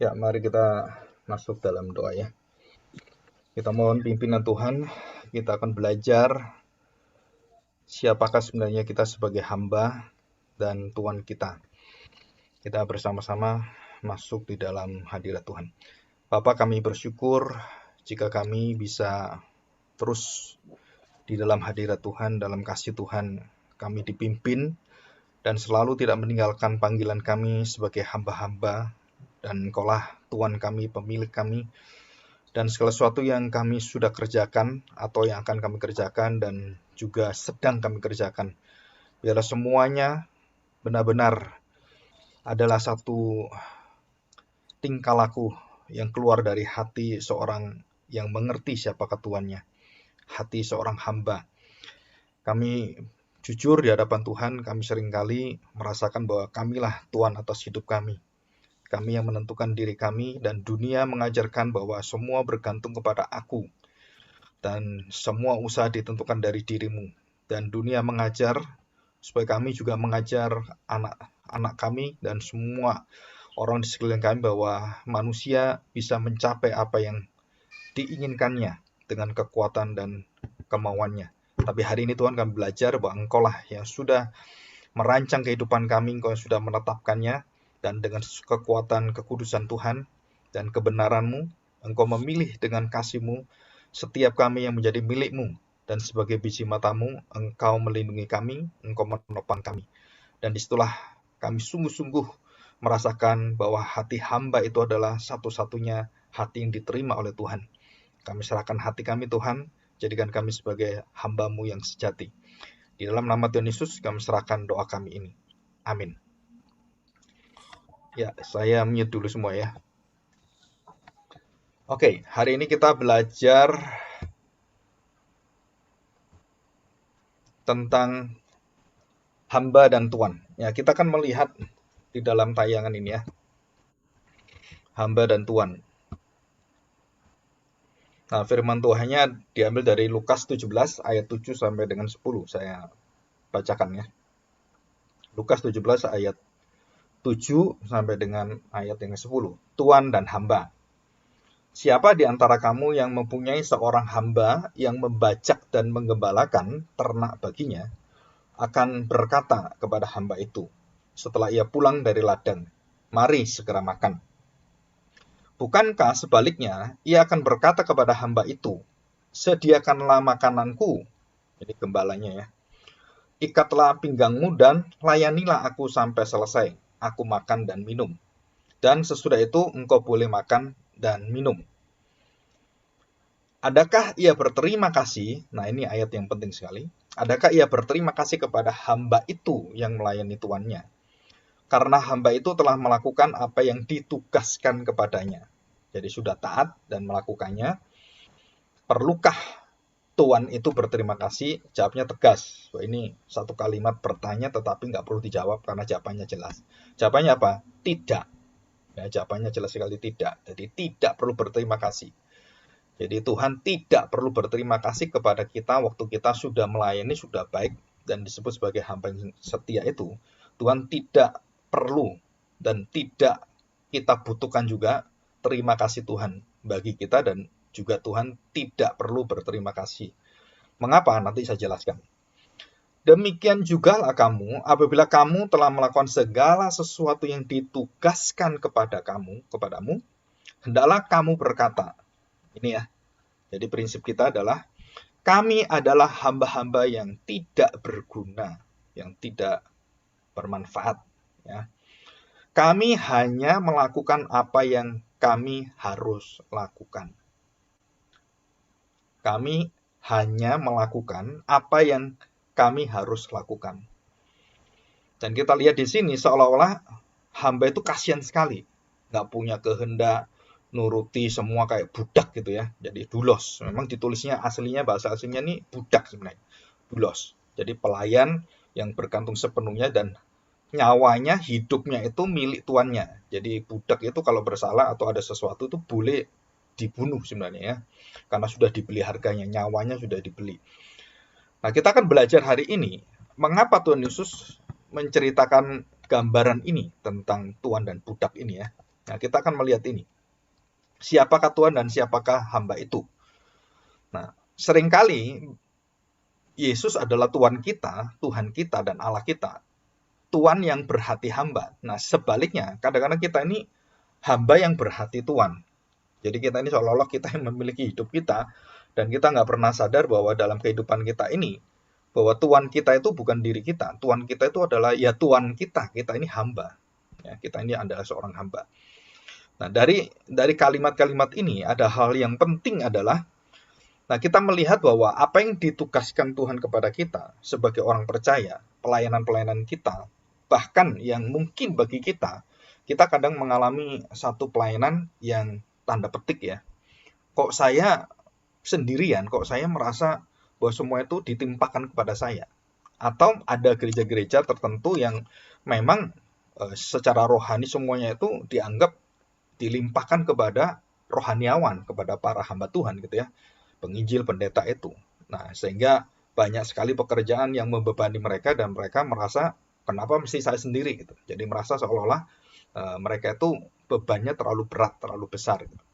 Ya, mari kita masuk dalam doa ya. Kita mohon pimpinan Tuhan, kita akan belajar siapakah sebenarnya kita sebagai hamba dan Tuhan kita. Kita bersama-sama masuk di dalam hadirat Tuhan. Bapa, kami bersyukur jika kami bisa terus di dalam hadirat Tuhan, dalam kasih Tuhan kami dipimpin dan selalu tidak meninggalkan panggilan kami sebagai hamba-hamba, dan Engkaulah Tuhan kami, pemilik kami, dan segala sesuatu yang kami sudah kerjakan atau yang akan kami kerjakan dan juga sedang kami kerjakan, biarlah semuanya benar-benar adalah satu tingkah laku yang keluar dari hati seorang yang mengerti siapakah Tuannya, hati seorang hamba. Kami jujur di hadapan Tuhan, kami seringkali merasakan bahwa kamilah Tuhan atas hidup kami. Kami yang menentukan diri kami, dan dunia mengajarkan bahwa semua bergantung kepada aku. Dan semua usaha ditentukan dari dirimu. Dan dunia mengajar supaya kami juga mengajar anak-anak kami dan semua orang di sekeliling kami bahwa manusia bisa mencapai apa yang diinginkannya dengan kekuatan dan kemauannya. Tapi hari ini Tuhan, kami belajar bahwa Engkaulah yang sudah merancang kehidupan kami, Engkau yang sudah menetapkannya, dan dengan kekuatan kekudusan Tuhan dan kebenaran-Mu, Engkau memilih dengan kasih-Mu setiap kami yang menjadi milik-Mu, dan sebagai biji mata-Mu, Engkau melindungi kami, Engkau menopang kami. Dan disitulah kami sungguh-sungguh merasakan bahwa hati hamba itu adalah satu-satunya hati yang diterima oleh Tuhan. Kami serahkan hati kami Tuhan, jadikan kami sebagai hamba-Mu yang sejati. Di dalam nama Tuhan Yesus kami serahkan doa kami ini. Amin. Ya, saya mute dulu semua ya. Oke, hari ini kita belajar tentang hamba dan tuan. Ya, kita akan melihat di dalam tayangan ini ya. Hamba dan tuan. Nah, firman Tuhannya diambil dari Lukas 17 ayat 7 sampai dengan 10. Saya bacakan ya. Lukas 17 ayat 7 sampai dengan ayat yang ke-10. Tuan dan hamba. Siapa di antara kamu yang mempunyai seorang hamba yang membajak dan menggembalakan ternak baginya, akan berkata kepada hamba itu, setelah ia pulang dari ladang, mari segera makan. Bukankah sebaliknya, ia akan berkata kepada hamba itu, sediakanlah makananku, ini gembalanya ya, ikatlah pinggangmu dan layanilah aku sampai selesai, aku makan dan minum. Dan sesudah itu engkau boleh makan dan minum. Adakah ia berterima kasih? Nah, ini ayat yang penting sekali. Adakah ia berterima kasih kepada hamba itu yang melayani tuannya? Karena hamba itu telah melakukan apa yang ditugaskan kepadanya. Jadi sudah taat dan melakukannya. Perlukah tuan itu berterima kasih? Jawabnya tegas. Wah, ini satu kalimat bertanya tetapi nggak perlu dijawab karena jawabannya jelas. Jawabannya apa? Tidak. Ya, jawabannya jelas sekali tidak. Jadi tidak perlu berterima kasih. Jadi Tuhan tidak perlu berterima kasih kepada kita waktu kita sudah melayani, sudah baik, dan disebut sebagai hamba yang setia itu. Tuhan tidak perlu dan tidak kita butuhkan juga terima kasih Tuhan bagi kita, dan juga Tuhan tidak perlu berterima kasih. Mengapa? Nanti saya jelaskan. Demikian jugalah kamu, apabila kamu telah melakukan segala sesuatu yang ditugaskan kepadamu, hendaklah kamu berkata, ini ya, jadi prinsip kita adalah kami adalah hamba-hamba yang tidak berguna, yang tidak bermanfaat. Ya. Kami hanya melakukan apa yang kami harus lakukan. Kami hanya melakukan apa yang kami harus lakukan. Dan kita lihat di sini seolah-olah hamba itu kasihan sekali, nggak punya kehendak, nuruti semua kayak budak gitu ya. Jadi dulos. Memang ditulisnya aslinya, bahasa aslinya nih budak sebenarnya. Dulos. Jadi pelayan yang bergantung sepenuhnya dan nyawanya, hidupnya itu milik tuannya. Jadi budak itu kalau bersalah atau ada sesuatu itu boleh dibunuh sebenarnya ya. Karena sudah dibeli harganya, nyawanya sudah dibeli. Nah, kita akan belajar hari ini mengapa Tuhan Yesus menceritakan gambaran ini tentang tuan dan budak ini ya. Nah, kita akan melihat ini. Siapakah Tuhan dan siapakah hamba itu? Nah, seringkali Yesus adalah Tuhan kita dan Allah kita. Tuhan yang berhati hamba. Nah, sebaliknya, kadang-kadang kita ini hamba yang berhati Tuhan. Jadi kita ini seolah-olah kita yang memiliki hidup kita, dan kita nggak pernah sadar bahwa dalam kehidupan kita ini, bahwa Tuhan kita itu bukan diri kita. Tuhan kita itu adalah ya Tuhan kita. Kita ini hamba. Ya, kita ini adalah seorang hamba. Nah, dari kalimat-kalimat ini ada hal yang penting adalah, nah, kita melihat bahwa apa yang ditugaskan Tuhan kepada kita sebagai orang percaya, pelayanan-pelayanan kita, bahkan yang mungkin bagi kita kadang mengalami satu pelayanan yang tanda petik ya. Kok saya sendirian, kok saya merasa bahwa semua itu ditimpakan kepada saya. Atau ada gereja-gereja tertentu yang memang secara rohani semuanya itu dianggap dilimpahkan kepada rohaniawan, kepada para hamba Tuhan gitu ya, penginjil, pendeta itu. Nah, sehingga banyak sekali pekerjaan yang membebani mereka dan mereka merasa kenapa mesti saya sendiri gitu. Jadi merasa seolah-olah mereka itu bebannya terlalu berat, terlalu besar gitu.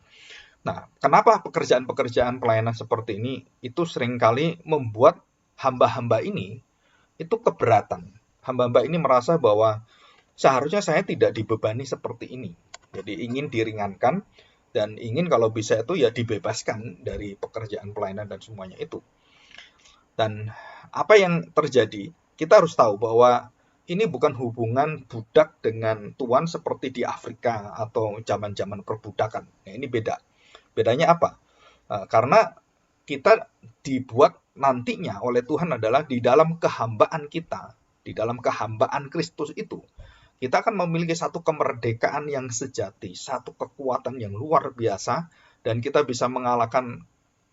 Nah, kenapa pekerjaan-pekerjaan pelayanan seperti ini itu seringkali membuat hamba-hamba ini itu keberatan. Hamba-hamba ini merasa bahwa seharusnya saya tidak dibebani seperti ini. Jadi ingin diringankan dan ingin kalau bisa itu ya dibebaskan dari pekerjaan pelayanan dan semuanya itu. Dan apa yang terjadi? Kita harus tahu bahwa ini bukan hubungan budak dengan tuan seperti di Afrika atau zaman-zaman perbudakan. Nah, ini beda. Bedanya apa? Karena kita dibuat nantinya oleh Tuhan adalah di dalam kehambaan kita, di dalam kehambaan Kristus itu, kita akan memiliki satu kemerdekaan yang sejati, satu kekuatan yang luar biasa, dan kita bisa mengalahkan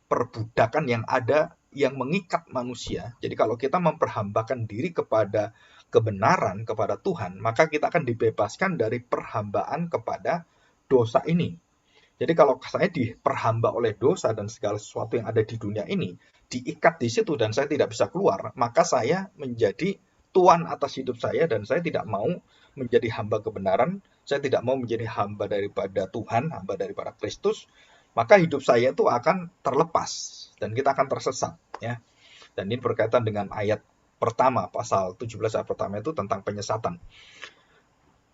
perbudakan yang ada yang mengikat manusia. Jadi kalau kita memperhambakan diri kepada kebenaran, kepada Tuhan, maka kita akan dibebaskan dari perhambaan kepada dosa ini. Jadi kalau saya diperhamba oleh dosa dan segala sesuatu yang ada di dunia ini, diikat di situ dan saya tidak bisa keluar, maka saya menjadi tuan atas hidup saya dan saya tidak mau menjadi hamba kebenaran, saya tidak mau menjadi hamba daripada Tuhan, hamba daripada Kristus, maka hidup saya itu akan terlepas dan kita akan tersesat ya. Dan ini berkaitan dengan ayat pertama, pasal 17 ayat pertama itu tentang penyesatan.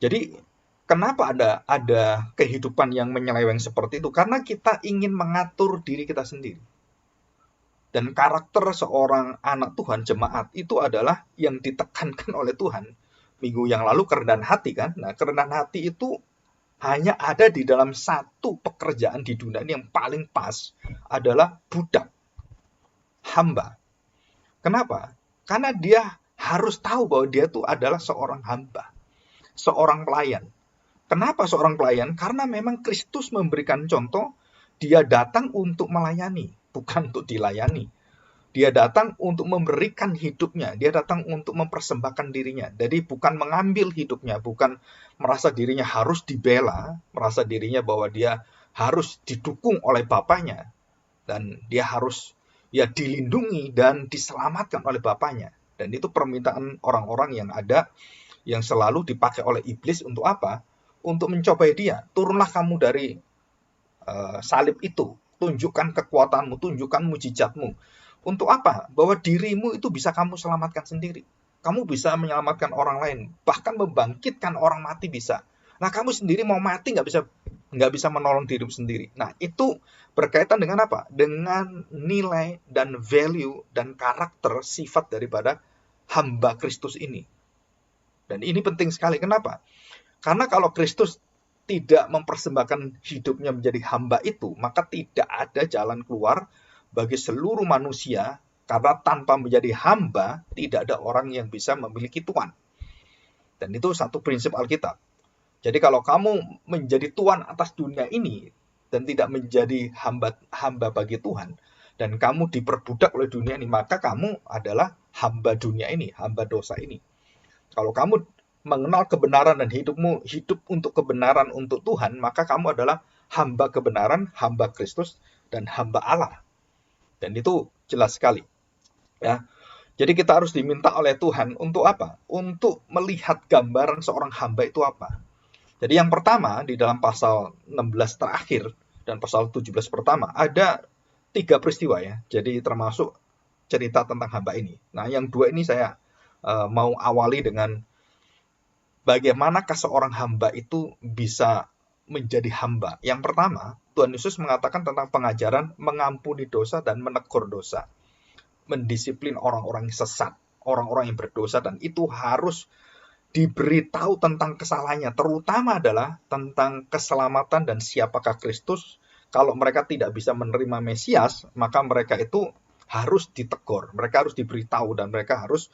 Jadi kenapa ada kehidupan yang menyeleweng seperti itu? Karena kita ingin mengatur diri kita sendiri. Dan karakter seorang anak Tuhan, jemaat, itu adalah yang ditekankan oleh Tuhan. Minggu yang lalu kerendahan hati kan. Nah, kerendahan hati itu hanya ada di dalam satu pekerjaan di dunia ini yang paling pas adalah budak, hamba. Kenapa? Karena dia harus tahu bahwa dia itu adalah seorang hamba, seorang pelayan. Kenapa seorang pelayan? Karena memang Kristus memberikan contoh, dia datang untuk melayani, bukan untuk dilayani. Dia datang untuk memberikan hidupnya, dia datang untuk mempersembahkan dirinya. Jadi bukan mengambil hidupnya, bukan merasa dirinya harus dibela, merasa dirinya bahwa dia harus didukung oleh Bapaknya, dan dia harus ya dilindungi dan diselamatkan oleh Bapaknya. Dan itu permintaan orang-orang yang ada, yang selalu dipakai oleh iblis untuk apa? Untuk mencobai dia. Turunlah kamu dari salib itu, tunjukkan kekuatanmu, tunjukkan mujizatmu. Untuk apa? Bahwa dirimu itu bisa kamu selamatkan sendiri. Kamu bisa menyelamatkan orang lain, bahkan membangkitkan orang mati bisa. Nah, kamu sendiri mau mati nggak bisa menolong dirimu sendiri. Nah, itu berkaitan dengan apa? Dengan nilai dan value dan karakter sifat daripada hamba Kristus ini. Dan ini penting sekali. Kenapa? Karena kalau Kristus tidak mempersembahkan hidupnya menjadi hamba itu, maka tidak ada jalan keluar bagi seluruh manusia, karena tanpa menjadi hamba, tidak ada orang yang bisa memiliki tuan. Dan itu satu prinsip Alkitab. Jadi kalau kamu menjadi tuan atas dunia ini, dan tidak menjadi hamba bagi Tuhan, dan kamu diperbudak oleh dunia ini, maka kamu adalah hamba dunia ini, hamba dosa ini. Kalau kamu mengenal kebenaran dan hidupmu hidup untuk kebenaran untuk Tuhan, maka kamu adalah hamba kebenaran, hamba Kristus, dan hamba Allah. Dan itu jelas sekali. Ya. Jadi kita harus diminta oleh Tuhan untuk apa? Untuk melihat gambaran seorang hamba itu apa. Jadi yang pertama, di dalam pasal 16 terakhir dan pasal 17 pertama, ada 3 peristiwa ya. Jadi termasuk cerita tentang hamba ini. Nah, yang 2 ini saya mau awali dengan bagaimanakah seorang hamba itu bisa menjadi hamba. Yang pertama, Tuhan Yesus mengatakan tentang pengajaran mengampuni dosa dan menegur dosa. Mendisiplin orang-orang yang sesat, orang-orang yang berdosa, dan itu harus diberitahu tentang kesalahannya, terutama adalah tentang keselamatan dan siapakah Kristus. Kalau mereka tidak bisa menerima Mesias, maka mereka itu harus ditegur, mereka harus diberitahu, dan mereka harus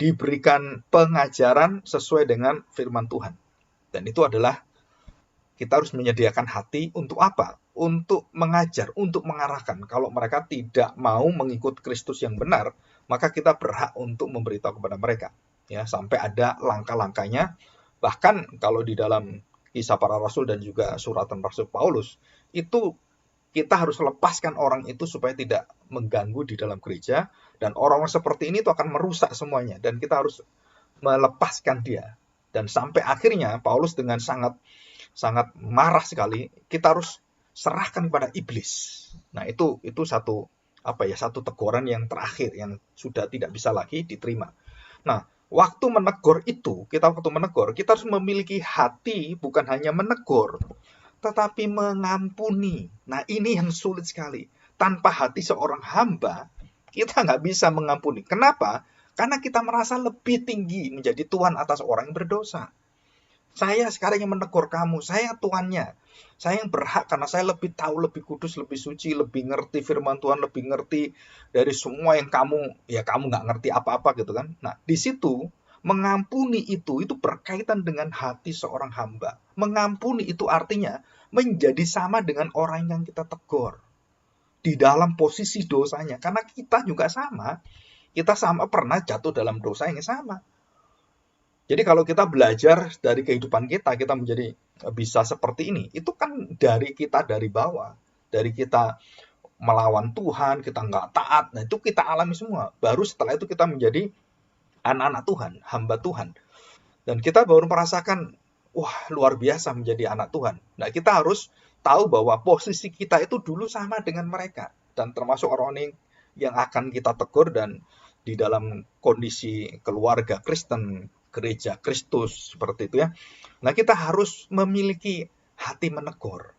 diberikan pengajaran sesuai dengan firman Tuhan. Dan itu adalah kita harus menyediakan hati untuk apa? Untuk mengajar, untuk mengarahkan. Kalau mereka tidak mau mengikut Kristus yang benar, maka kita berhak untuk memberitahu kepada mereka. Ya, sampai ada langkah-langkahnya. Bahkan kalau di dalam Kisah Para Rasul dan juga suratan Rasul Paulus, itu kita harus lepaskan orang itu supaya tidak mengganggu di dalam gereja, dan orang-orang seperti ini itu akan merusak semuanya, dan kita harus melepaskan dia. Dan sampai akhirnya Paulus dengan sangat marah sekali, kita harus serahkan kepada iblis. Nah, itu satu satu teguran yang terakhir yang sudah tidak bisa lagi diterima. Nah, waktu menegur itu, kita harus memiliki hati bukan hanya menegur, tetapi mengampuni. Nah, ini yang sulit sekali. Tanpa hati seorang hamba, kita nggak bisa mengampuni. Kenapa? Karena kita merasa lebih tinggi menjadi Tuhan atas orang yang berdosa. Saya sekarang yang menegur kamu, saya tuannya. Saya yang berhak karena saya lebih tahu, lebih kudus, lebih suci, lebih ngerti firman Tuhan, lebih ngerti dari semua yang kamu nggak ngerti apa-apa gitu kan. Nah, di situ mengampuni itu berkaitan dengan hati seorang hamba. Mengampuni itu artinya menjadi sama dengan orang yang kita tegur di dalam posisi dosanya. Karena kita juga sama. Kita sama pernah jatuh dalam dosa yang sama. Jadi kalau kita belajar dari kehidupan kita menjadi bisa seperti ini, itu kan dari kita dari bawah. Dari kita melawan Tuhan, kita nggak taat, nah itu kita alami semua. Baru setelah itu kita menjadi anak-anak Tuhan, hamba Tuhan. Dan kita baru merasakan, wah luar biasa menjadi anak Tuhan. Nah kita harus tahu bahwa posisi kita itu dulu sama dengan mereka. Dan termasuk orang yang akan kita tegur, dan di dalam kondisi keluarga Kristen, gereja Kristus, seperti itu ya. Nah kita harus memiliki hati menegur.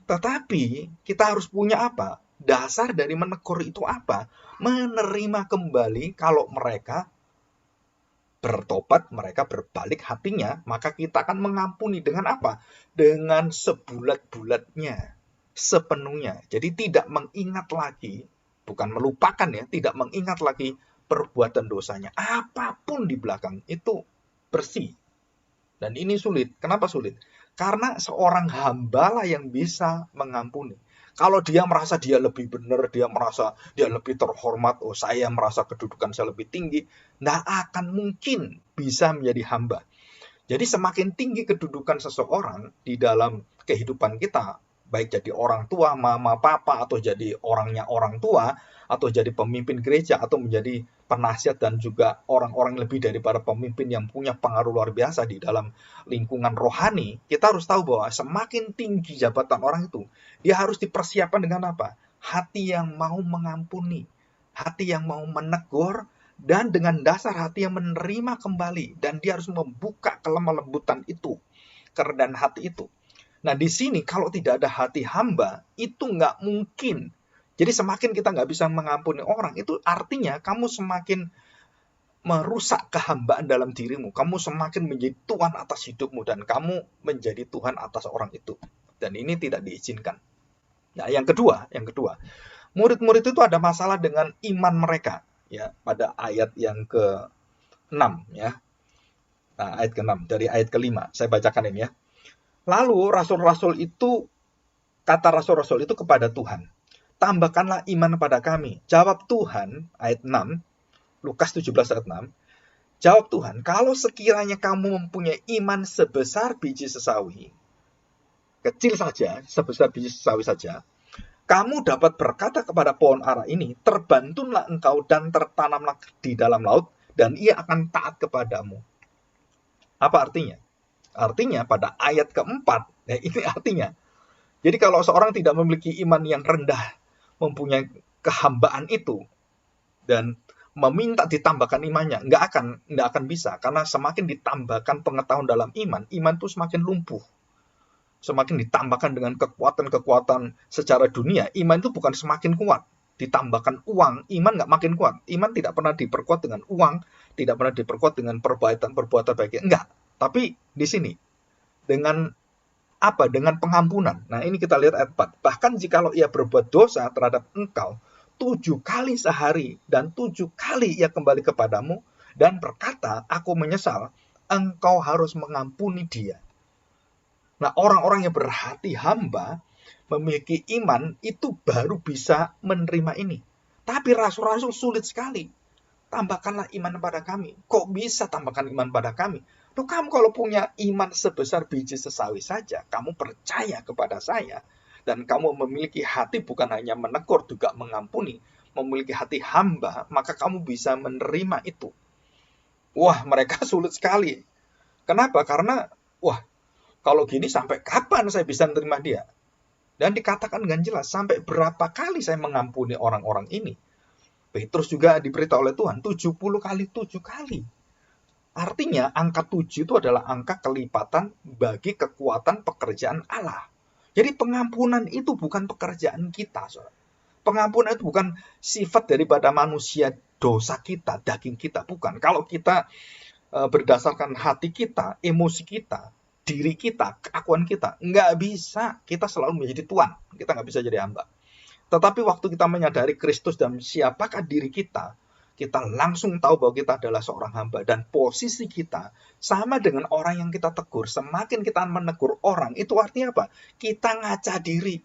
Tetapi kita harus punya apa? Dasar dari menegur itu apa? Menerima kembali kalau mereka bertobat, mereka berbalik hatinya, maka kita akan mengampuni dengan apa? Dengan sebulat-bulatnya, sepenuhnya. Jadi tidak mengingat lagi, bukan melupakan ya, tidak mengingat lagi perbuatan dosanya. Apapun di belakang itu bersih. Dan ini sulit. Kenapa sulit? Karena seorang hambalah yang bisa mengampuni. Kalau dia merasa dia lebih benar, dia merasa dia lebih terhormat, oh saya merasa kedudukan saya lebih tinggi, nggak akan mungkin bisa menjadi hamba. Jadi semakin tinggi kedudukan seseorang di dalam kehidupan kita, baik jadi orang tua, mama, papa, atau jadi orangnya orang tua, atau jadi pemimpin gereja, atau menjadi penasihat, dan juga orang-orang lebih daripada pemimpin yang punya pengaruh luar biasa di dalam lingkungan rohani, kita harus tahu bahwa semakin tinggi jabatan orang itu, dia harus dipersiapkan dengan apa? Hati yang mau mengampuni, hati yang mau menegur, dan dengan dasar hati yang menerima kembali, dan dia harus membuka kelemah lembutan itu, kerendahan hati itu. Nah di sini kalau tidak ada hati hamba, itu nggak mungkin. Jadi semakin kita nggak bisa mengampuni orang, itu artinya kamu semakin merusak kehambaan dalam dirimu. Kamu semakin menjadi Tuhan atas hidupmu, dan kamu menjadi Tuhan atas orang itu. Dan ini tidak diizinkan. Nah yang kedua, murid-murid itu ada masalah dengan iman mereka. Ya, pada ayat yang ke-6 ya. Nah, ayat ke-6 dari ayat ke-5 saya bacakan ini ya. Lalu rasul-rasul itu kata rasul-rasul itu kepada Tuhan, tambahkanlah iman pada kami. Jawab Tuhan, ayat 6, Lukas 17 ayat 6. Jawab Tuhan, kalau sekiranya kamu mempunyai iman sebesar biji sesawi, kecil saja, sebesar biji sesawi saja, kamu dapat berkata kepada pohon ara ini, terbantunlah engkau dan tertanamlah di dalam laut, dan ia akan taat kepadamu. Apa artinya? Artinya pada ayat keempat, ya ini artinya. Jadi kalau seorang tidak memiliki iman yang rendah, mempunyai kehambaan itu, dan meminta ditambahkan imannya, nggak akan bisa. Karena semakin ditambahkan pengetahuan dalam iman, iman itu semakin lumpuh. Semakin ditambahkan dengan kekuatan-kekuatan secara dunia, iman itu bukan semakin kuat. Ditambahkan uang, iman nggak makin kuat. Iman tidak pernah diperkuat dengan uang, tidak pernah diperkuat dengan perbuatan-perbuatan baik. Enggak. Tapi di sini, dengan apa? Dengan pengampunan. Nah, ini kita lihat ayat 4. Bahkan jikalau ia berbuat dosa terhadap engkau 7 kali sehari dan 7 kali ia kembali kepadamu dan berkata, aku menyesal, engkau harus mengampuni dia. Nah, orang-orang yang berhati hamba, memiliki iman, itu baru bisa menerima ini. Tapi rasul-rasul sulit sekali. Tambahkanlah iman pada kami. Kok bisa tambahkan iman pada kami? Loh, kamu kalau punya iman sebesar biji sesawi saja, kamu percaya kepada saya, dan kamu memiliki hati bukan hanya menegur, juga mengampuni, memiliki hati hamba, maka kamu bisa menerima itu. Wah, mereka sulit sekali. Kenapa? Karena, wah, kalau gini sampai kapan saya bisa menerima dia? Dan dikatakan dengan jelas, sampai berapa kali saya mengampuni orang-orang ini. Petrus juga diberitahu oleh Tuhan, 70 kali 7 kali. Artinya angka 7 itu adalah angka kelipatan bagi kekuatan pekerjaan Allah. Jadi pengampunan itu bukan pekerjaan kita, saudara. Pengampunan itu bukan sifat daripada manusia, dosa kita, daging kita, bukan. Kalau kita berdasarkan hati kita, emosi kita, diri kita, keakuan kita, nggak bisa kita selalu menjadi tuan. Kita nggak bisa jadi hamba. Tetapi waktu kita menyadari Kristus dan siapakah diri kita langsung tahu bahwa kita adalah seorang hamba. Dan posisi kita sama dengan orang yang kita tegur. Semakin kita menegur orang, itu artinya apa? Kita ngaca diri.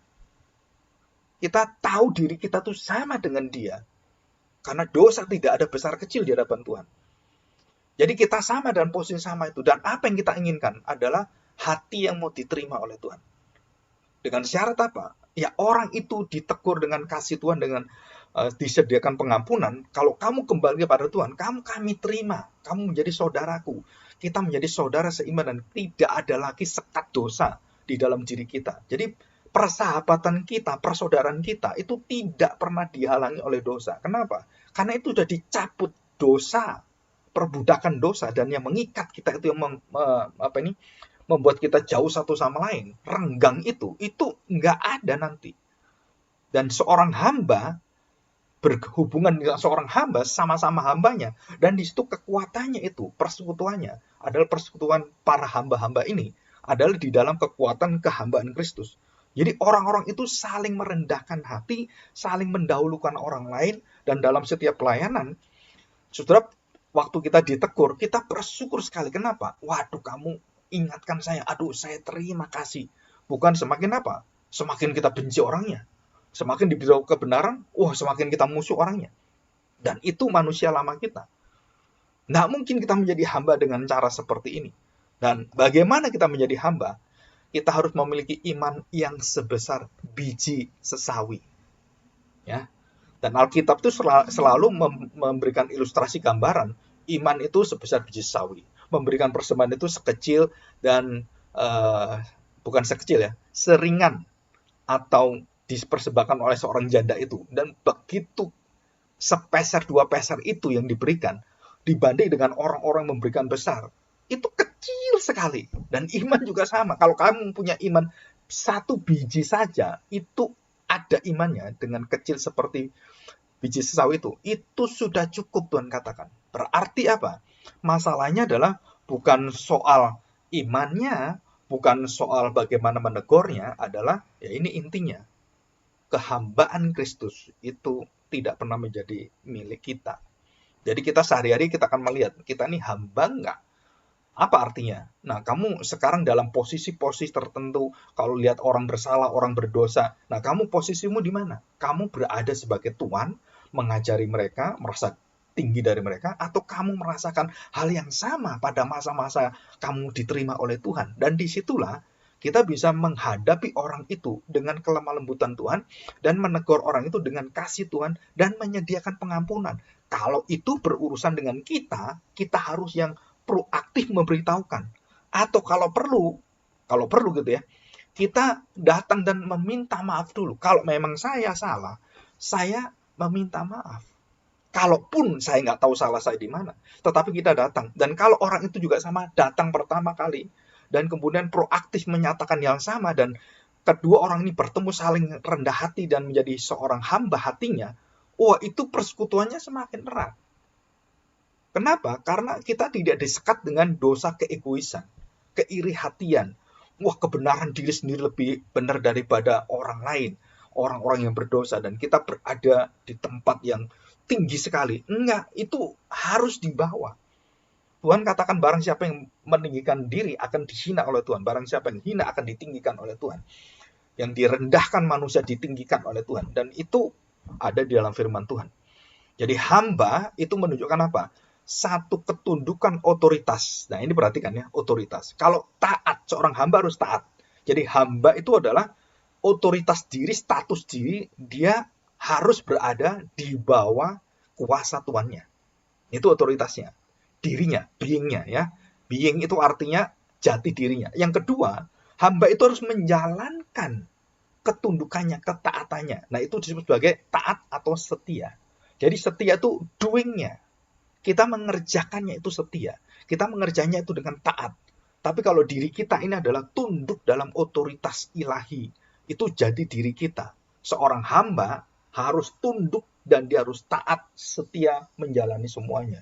Kita tahu diri kita tuh sama dengan dia. Karena dosa tidak ada besar kecil di hadapan Tuhan. Jadi kita sama dan posisi sama itu. Dan apa yang kita inginkan adalah hati yang mau diterima oleh Tuhan. Dengan syarat apa? Ya orang itu ditegur dengan kasih Tuhan, dengan disediakan pengampunan. Kalau kamu kembali kepada Tuhan, kami terima. Kamu menjadi saudaraku. Kita menjadi saudara seiman dan tidak ada lagi sekat dosa di dalam diri kita. Jadi persahabatan kita, persaudaraan kita itu tidak pernah dihalangi oleh dosa. Kenapa? Karena itu sudah dicabut dosa, perbudakan dosa, dan yang mengikat kita itu yang membuat kita jauh satu sama lain, renggang itu nggak ada nanti. Dan seorang hamba berhubungan dengan seorang hamba, sama-sama hambanya, dan di situ kekuatannya itu, persekutuannya adalah persekutuan para hamba-hamba ini, adalah di dalam kekuatan kehambaan Kristus. Jadi orang-orang itu saling merendahkan hati, saling mendahulukan orang lain, dan dalam setiap pelayanan, saudara, waktu kita ditegur, kita bersyukur sekali. Kenapa? Waduh, kamu ingatkan saya, aduh saya terima kasih. Bukan semakin apa? Semakin kita benci orangnya. Semakin diberitahu kebenaran, semakin kita musuh orangnya. Dan itu manusia lama kita. Nggak mungkin kita menjadi hamba dengan cara seperti ini. Dan bagaimana kita menjadi hamba? Kita harus memiliki iman yang sebesar biji sesawi. Ya. Dan Alkitab itu selalu memberikan ilustrasi gambaran. Iman itu sebesar biji sesawi. Memberikan persembahan itu sekecil dan bukan sekecil ya, seringan atau dipersembahkan oleh seorang janda itu. Dan begitu sepeser dua peser itu yang diberikan dibanding dengan orang-orang memberikan besar, itu kecil sekali. Dan iman juga sama. Kalau kamu punya iman satu biji saja, itu ada imannya dengan kecil seperti biji sesawi itu sudah cukup, Tuhan katakan. Berarti apa? Masalahnya adalah bukan soal imannya, bukan soal bagaimana menegurnya, adalah ya ini intinya. Kehambaan Kristus itu tidak pernah menjadi milik kita. Jadi kita sehari-hari kita akan melihat, kita ini hamba enggak? Apa artinya? Nah, kamu sekarang dalam posisi-posisi tertentu, kalau lihat orang bersalah, orang berdosa, nah kamu posisimu di mana? Kamu berada sebagai tuan, mengajari mereka, merasa tinggi dari mereka, atau kamu merasakan hal yang sama pada masa-masa kamu diterima oleh Tuhan. Dan disitulah kita bisa menghadapi orang itu dengan kelemah lembutan Tuhan dan menegur orang itu dengan kasih Tuhan dan menyediakan pengampunan. Kalau itu berurusan dengan kita, kita harus yang proaktif memberitahukan. Atau kalau perlu gitu ya, kita datang dan meminta maaf dulu. Kalau memang saya salah, saya meminta maaf. Kalaupun saya nggak tahu salah saya di mana, tetapi kita datang. Dan kalau orang itu juga sama, datang pertama kali, dan kemudian proaktif menyatakan yang sama, dan kedua orang ini bertemu saling rendah hati dan menjadi seorang hamba hatinya, wah itu persekutuannya semakin erat. Kenapa? Karena kita tidak disekat dengan dosa keegoisan, keiri hatian. Wah, kebenaran diri sendiri lebih benar daripada orang lain, orang-orang yang berdosa, dan kita berada di tempat yang tinggi sekali. Enggak, itu harus dibawa. Tuhan katakan barang siapa yang meninggikan diri akan dihina oleh Tuhan. Barang siapa yang hina akan ditinggikan oleh Tuhan. Yang direndahkan manusia ditinggikan oleh Tuhan. Dan itu ada di dalam firman Tuhan. Jadi hamba itu menunjukkan apa? Satu ketundukan otoritas. Nah ini perhatikan ya, otoritas. Kalau taat, seorang hamba harus taat. Jadi hamba itu adalah otoritas diri, status diri, dia harus berada di bawah kuasa tuannya. Itu otoritasnya. Dirinya, being-nya ya. Being itu artinya jati dirinya. Yang kedua, hamba itu harus menjalankan ketundukannya, ketaatannya. Nah itu disebut sebagai taat atau setia. Jadi setia itu doing-nya. Kita mengerjakannya itu setia. Kita mengerjanya itu dengan taat. Tapi kalau diri kita ini adalah tunduk dalam otoritas ilahi, itu jadi diri kita. Seorang hamba harus tunduk dan dia harus taat, setia menjalani semuanya.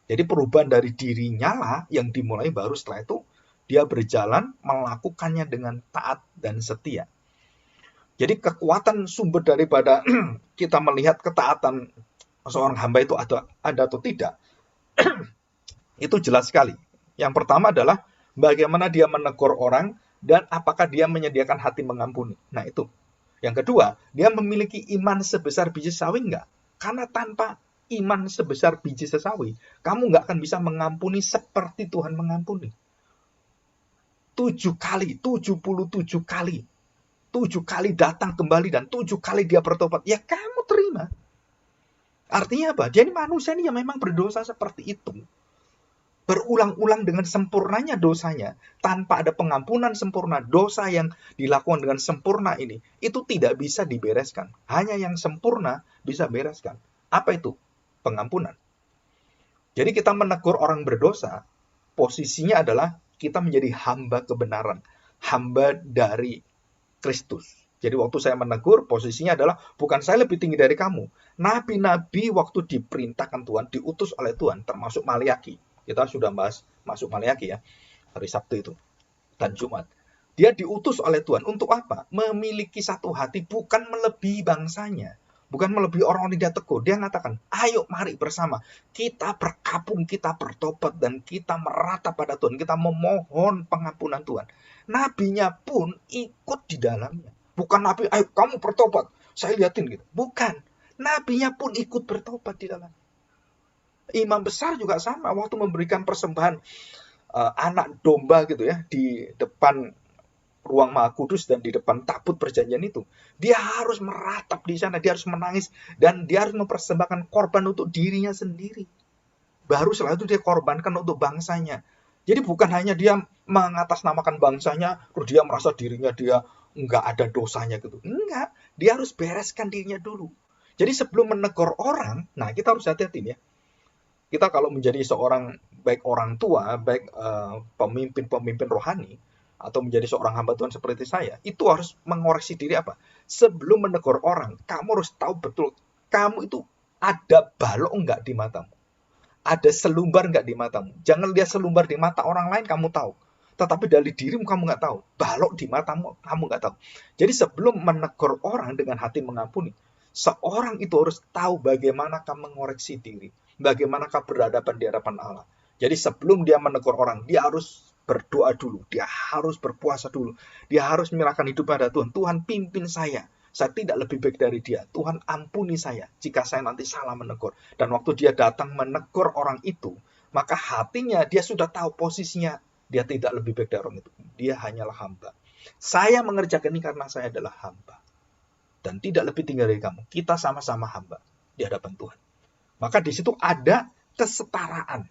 Jadi perubahan dari dirinya lah yang dimulai, baru setelah itu dia berjalan melakukannya dengan taat dan setia. Jadi kekuatan sumber daripada kita melihat ketaatan seorang hamba itu ada atau tidak, itu jelas sekali. Yang pertama adalah bagaimana dia menegur orang dan apakah dia menyediakan hati mengampuni. Nah itu. Yang kedua, dia memiliki iman sebesar biji sawi enggak? Karena tanpa iman sebesar biji sesawi, kamu nggak akan bisa mengampuni seperti Tuhan mengampuni. 7 kali, 77 kali. 7 kali datang kembali dan 7 kali dia bertobat. Ya kamu terima. Artinya apa? Dia ini manusia ini yang memang berdosa seperti itu. Berulang-ulang dengan sempurnanya dosanya, tanpa ada pengampunan sempurna, dosa yang dilakukan dengan sempurna ini, itu tidak bisa dibereskan. Hanya yang sempurna bisa bereskan. Apa itu? Pengampunan. Jadi kita menegur orang berdosa, posisinya adalah kita menjadi hamba kebenaran, hamba dari Kristus. Jadi waktu saya menegur, posisinya adalah bukan saya lebih tinggi dari kamu. Nabi-nabi waktu diperintahkan Tuhan, diutus oleh Tuhan, termasuk Maliaki. Kita sudah bahas masuk Maliaki ya, hari Sabtu itu, dan Jumat. Dia diutus oleh Tuhan untuk apa? Memiliki satu hati, bukan melebihi bangsanya. Bukan melebihi orang-orang yang dia tegur. Dia mengatakan, ayo mari bersama. Kita berkabung, kita bertobat, dan kita meratap pada Tuhan. Kita memohon pengampunan Tuhan. Nabinya pun ikut di dalamnya. Bukan nabi, ayo kamu bertobat. Saya liatin gitu. Bukan. Nabinya pun ikut bertobat di dalamnya. Imam besar juga sama. Waktu memberikan persembahan anak domba gitu ya, di depan ruang Maha Kudus dan di depan tabut perjanjian itu, dia harus meratap di sana, dia harus menangis, dan dia harus mempersembahkan korban untuk dirinya sendiri. Baru setelah itu dia korbankan untuk bangsanya. Jadi bukan hanya dia mengatasnamakan bangsanya, terus dia merasa dirinya dia nggak ada dosanya gitu. Enggak, dia harus bereskan dirinya dulu. Jadi sebelum menegur orang, nah kita harus hati-hati ya. Kita kalau menjadi seorang, baik orang tua, baik pemimpin-pemimpin rohani, atau menjadi seorang hamba Tuhan seperti saya, itu harus mengoreksi diri apa? Sebelum menegur orang, kamu harus tahu betul, kamu itu ada balok enggak di matamu? Ada selumbar enggak di matamu? Jangan lihat selumbar di mata orang lain, kamu tahu. Tetapi dari dirimu kamu enggak tahu. Balok di matamu, kamu enggak tahu. Jadi sebelum menegur orang dengan hati mengampuni, seorang itu harus tahu bagaimana kamu mengoreksi diri. Bagaimana kamu berhadapan di hadapan Allah. Jadi sebelum dia menegur orang, dia harus berdoa dulu, dia harus berpuasa dulu, dia harus menyerahkan hidup pada Tuhan. Tuhan pimpin saya tidak lebih baik dari dia. Tuhan ampuni saya jika saya nanti salah menegur. Dan waktu dia datang menegur orang itu, maka hatinya dia sudah tahu posisinya, dia tidak lebih baik dari orang itu. Dia hanyalah hamba. Saya mengerjakan ini karena saya adalah hamba. Dan tidak lebih tinggi dari kamu. Kita sama-sama hamba di hadapan Tuhan. Maka di situ ada kesetaraan.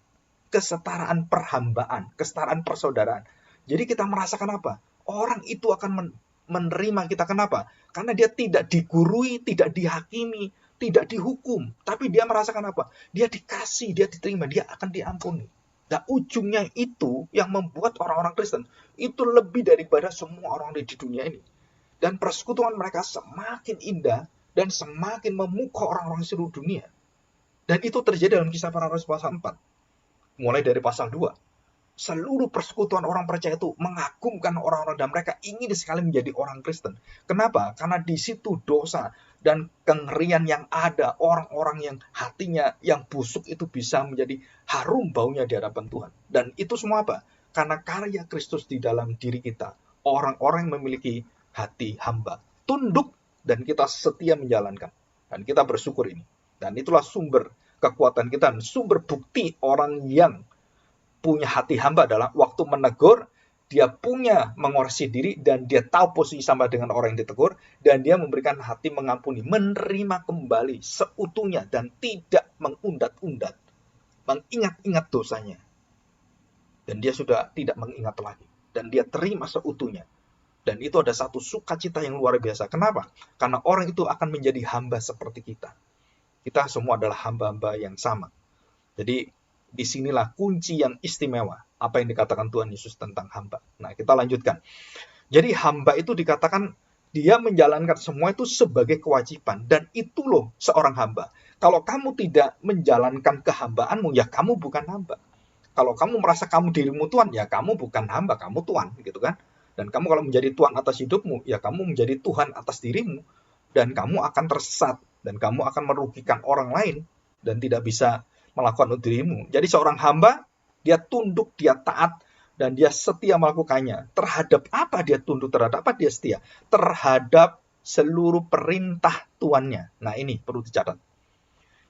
kesetaraan perhambaan, kesetaraan persaudaraan. Jadi kita merasakan apa? Orang itu akan menerima kita. Kenapa? Karena dia tidak digurui, tidak dihakimi, tidak dihukum. Tapi dia merasakan apa? Dia dikasih, dia diterima, dia akan diampuni. Nah, ujungnya itu yang membuat orang-orang Kristen itu lebih daripada semua orang di dunia ini. Dan persekutuan mereka semakin indah dan semakin memukau orang-orang seluruh dunia. Dan itu terjadi dalam Kisah Para Rasul pasal 4. Mulai dari pasal 2. Seluruh persekutuan orang percaya itu mengagumkan orang-orang dan mereka ingin sekali menjadi orang Kristen. Kenapa? Karena di situ dosa dan kengerian yang ada, orang-orang yang hatinya yang busuk itu bisa menjadi harum baunya di hadapan Tuhan. Dan itu semua apa? Karena karya Kristus di dalam diri kita. Orang-orang yang memiliki hati hamba, tunduk dan kita setia menjalankan. Dan kita bersyukur ini. Dan itulah sumber kekuatan kita, sumber bukti orang yang punya hati hamba adalah waktu menegur, dia punya mengoreksi diri dan dia tahu posisi sama dengan orang yang ditegur dan dia memberikan hati mengampuni, menerima kembali seutuhnya dan tidak mengundat-undat, mengingat-ingat dosanya. Dan dia sudah tidak mengingat lagi dan dia terima seutuhnya. Dan itu ada satu sukacita yang luar biasa. Kenapa? Karena orang itu akan menjadi hamba seperti kita. Kita semua adalah hamba-hamba yang sama. Jadi disinilah kunci yang istimewa. Apa yang dikatakan Tuhan Yesus tentang hamba. Nah, kita lanjutkan. Jadi hamba itu dikatakan dia menjalankan semua itu sebagai kewajiban. Dan itu loh seorang hamba. Kalau kamu tidak menjalankan kehambaanmu, ya kamu bukan hamba. Kalau kamu merasa kamu dirimu Tuhan, ya kamu bukan hamba, kamu Tuhan, gitu kan. Dan kamu kalau menjadi Tuhan atas hidupmu, ya kamu menjadi Tuhan atas dirimu. Dan kamu akan tersesat. Dan kamu akan merugikan orang lain. Dan tidak bisa melakukan untuk dirimu. Jadi seorang hamba, dia tunduk, dia taat, dan dia setia melakukannya. Terhadap apa dia tunduk, terhadap apa dia setia? Terhadap seluruh perintah tuannya. Nah ini perlu dicatat.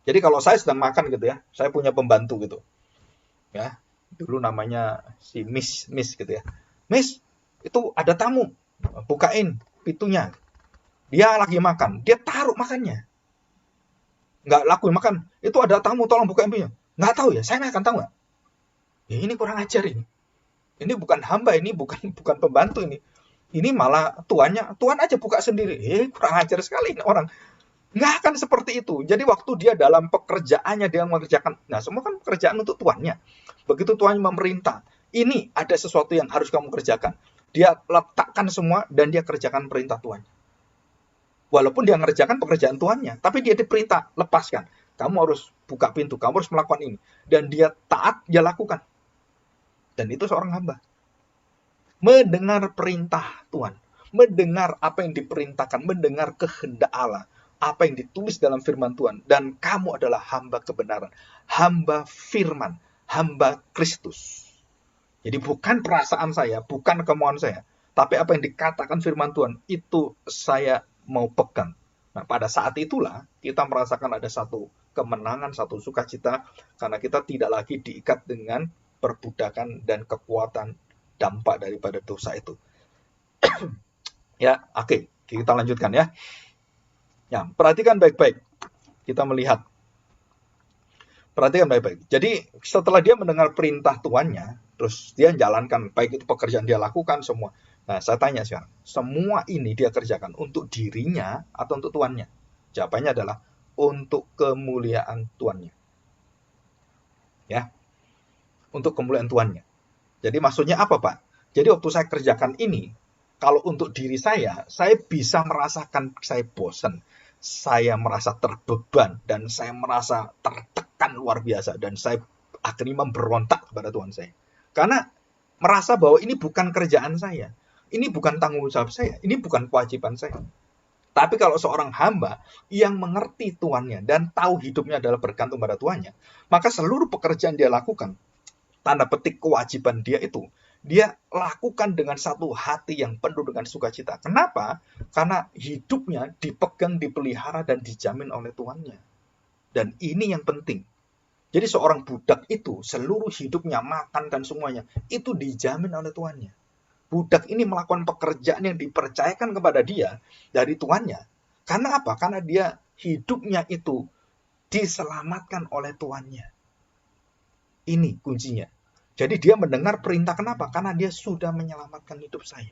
Jadi kalau saya sedang makan gitu ya, saya punya pembantu gitu. Ya, dulu namanya si Miss gitu ya. Miss, itu ada tamu, bukain pintunya. Dia lagi makan, dia taruh makannya. Nggak lakuin makan, itu ada tamu, tolong buka pintunya. Nggak tahu ya, saya makan tahu nggak? Ya ini kurang ajar ini. Ini bukan hamba, ini bukan pembantu ini. Ini malah tuannya, tuan aja buka sendiri. Kurang ajar sekali ini orang. Nggak akan seperti itu. Jadi waktu dia dalam pekerjaannya, dia mengerjakan. Nah semua kan pekerjaan untuk tuannya. Begitu tuannya memerintah, ini ada sesuatu yang harus kamu kerjakan. Dia letakkan semua dan dia kerjakan perintah tuannya. Walaupun dia mengerjakan pekerjaan tuannya, tapi dia diperintah, lepaskan. Kamu harus buka pintu, kamu harus melakukan ini. Dan dia taat, dia lakukan. Dan itu seorang hamba. Mendengar perintah Tuhan. Mendengar apa yang diperintahkan, mendengar kehendak Allah. Apa yang ditulis dalam firman Tuhan. Dan kamu adalah hamba kebenaran. Hamba firman. Hamba Kristus. Jadi bukan perasaan saya, bukan kemauan saya. Tapi apa yang dikatakan firman Tuhan, itu saya mau pegang. Nah, pada saat itulah kita merasakan ada satu kemenangan, satu sukacita, karena kita tidak lagi diikat dengan perbudakan dan kekuatan dampak daripada dosa itu. Ya, oke, kita lanjutkan ya. Ya, perhatikan baik-baik. Kita melihat. Perhatikan baik-baik. Jadi, setelah dia mendengar perintah tuannya, terus dia jalankan, baik itu pekerjaan dia lakukan semua. Nah, saya tanya sekarang, semua ini dia kerjakan untuk dirinya atau untuk tuannya? Jawabannya adalah untuk kemuliaan tuannya. Ya, untuk kemuliaan tuannya. Jadi maksudnya apa, Pak? Jadi waktu saya kerjakan ini, kalau untuk diri saya bisa merasakan saya bosan, saya merasa terbeban, dan saya merasa tertekan luar biasa, dan saya akhirnya memberontak kepada Tuhan saya. Karena merasa bahwa ini bukan kerjaan saya. Ini bukan tanggung jawab saya, ini bukan kewajiban saya. Tapi kalau seorang hamba yang mengerti tuannya dan tahu hidupnya adalah bergantung pada tuannya, maka seluruh pekerjaan dia lakukan, tanda petik kewajiban dia itu, dia lakukan dengan satu hati yang penuh dengan sukacita. Kenapa? Karena hidupnya dipegang, dipelihara, dan dijamin oleh tuannya. Dan ini yang penting. Jadi seorang budak itu, seluruh hidupnya, makan dan semuanya, itu dijamin oleh tuannya. Budak ini melakukan pekerjaan yang dipercayakan kepada dia dari tuannya. Karena apa? Karena dia hidupnya itu diselamatkan oleh tuannya. Ini kuncinya. Jadi dia mendengar perintah, kenapa? Karena dia sudah menyelamatkan hidup saya.